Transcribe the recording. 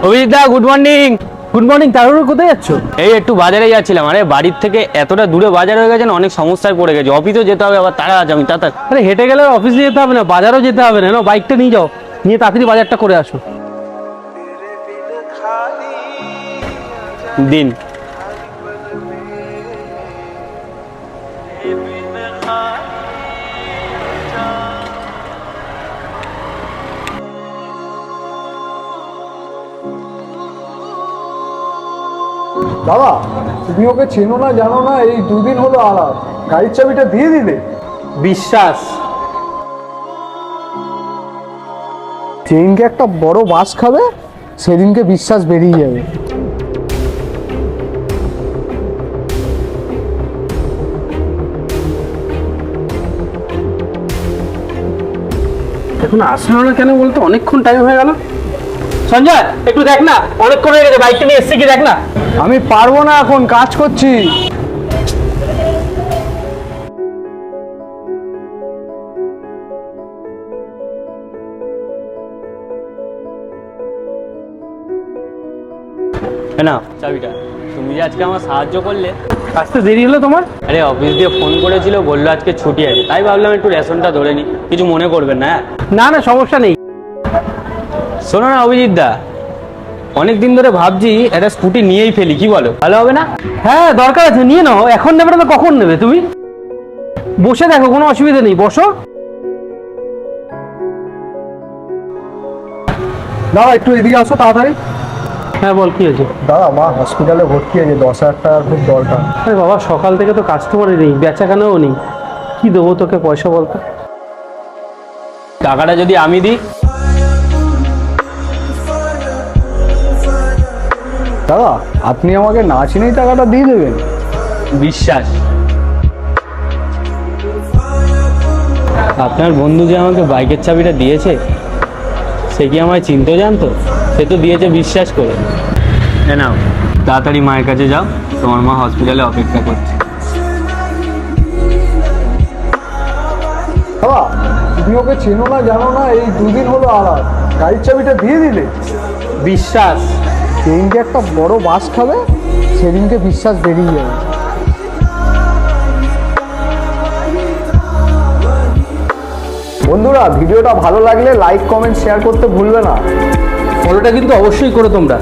অভিজিৎ দা, good morning. Good morning. তারপরে কোথায় যাচ্ছ? এই একটু বাজারে যাচ্ছিলাম। আরে বাড়ির থেকে এতটা দূরে বাজার হয়ে গেছে না, অনেক সমস্যায় পড়ে গেছে। অফিসেও যেতে হবে, আবার তারা আছে, আমি তাড়াতাড়ি। আরে হেঁটে গেলে অফিসে যেতে হবে না, বাজারও যেতে হবে না, বাইকটা নিয়ে যাও, নিয়ে তাড়াতাড়ি বাজারটা করে আসো। দিন। দাদা, তুমি ওকে চেনো না জানো না, এই দুদিন হলো আলাপ, গাড়ির চাবিটা দিয়ে দিলে। বিশ্বাস। যেদিনকে একটা বড় বাস খাবে সেদিনকে বিশ্বাস বেরিয়ে যাবে। এখন আসলো না কেন বলতো? অনেকক্ষণ টাইম হয়ে গেল। সঞ্জয়, একটু দেখ না, অনেকক্ষণ হয়ে গেছে, বাইকটা নিয়ে এসছে কি দেখ না। আমি পারবো না, এখন কাজ করছি। না চাবিটা, তুমি যে আজকে আমার সাহায্য করলে। আসতে দেরি হলো তোমার? আরে অফিস দিয়ে ফোন করেছিল, বললো আজকে ছুটি আছে, তাই ভাবলাম একটু রেশনটা ধরে নি। কিছু মনে করবেন না? না না, সমস্যা নেই। শোনো না অভিজিৎ দা, অনেক দিন ধরে ভাবছি একটা স্কুটি নিয়েই ফেলি, কি বলো? ভালো হবে না? হ্যাঁ দরকার আছে, নিয়ে নাও। এখন নেবে না, কখন নেবে তুমি? বসে দেখো, কোনো অসুবিধা নেই, বসো। দাদা একটু এদিকে আসো তাড়াতাড়ি। হ্যাঁ বল, কি হয়েছে? দাদা, মা হসপিটালে ভর্তি আছে, 10,000 টাকার খুব দরকার। আরে বাবা, সকাল থেকে তো কাস্টমারই নেই, বেচাকেনাও নেই, কি দেবো তোকে পয়সা বলতো? টাকাটা যদি আমি দিই? দাদা, আপনি আমাকে না চিনেই টাকাটা দিয়ে দেবেন? বিশ্বাস। আপনার বন্ধু যে আমাকে বাইকের চাবিটা দিয়েছে, সে কি আমায় চিনতে জানতো? সে তো দিয়েছে বিশ্বাস করে। নাও, তাড়াতাড়ি মায়ের কাছে যাও, তোমার মা হসপিটালে অপেক্ষা করছে। দাদা, তুমি ওকে চেনো না জানো না, এই দুদিন হলো আলাপ, গাড়ির চাবিটা দিয়ে দিলে। বিশ্বাস। যেদিনকে একটা বড় বাস খাবে সেদিনকে বিশ্বাস বেরিয়ে যাবে। বন্ধুরা, ভিডিওটা ভালো লাগলে লাইক কমেন্ট শেয়ার করতে ভুলবে না। ফলোটা কিন্তু অবশ্যই করো তোমরা।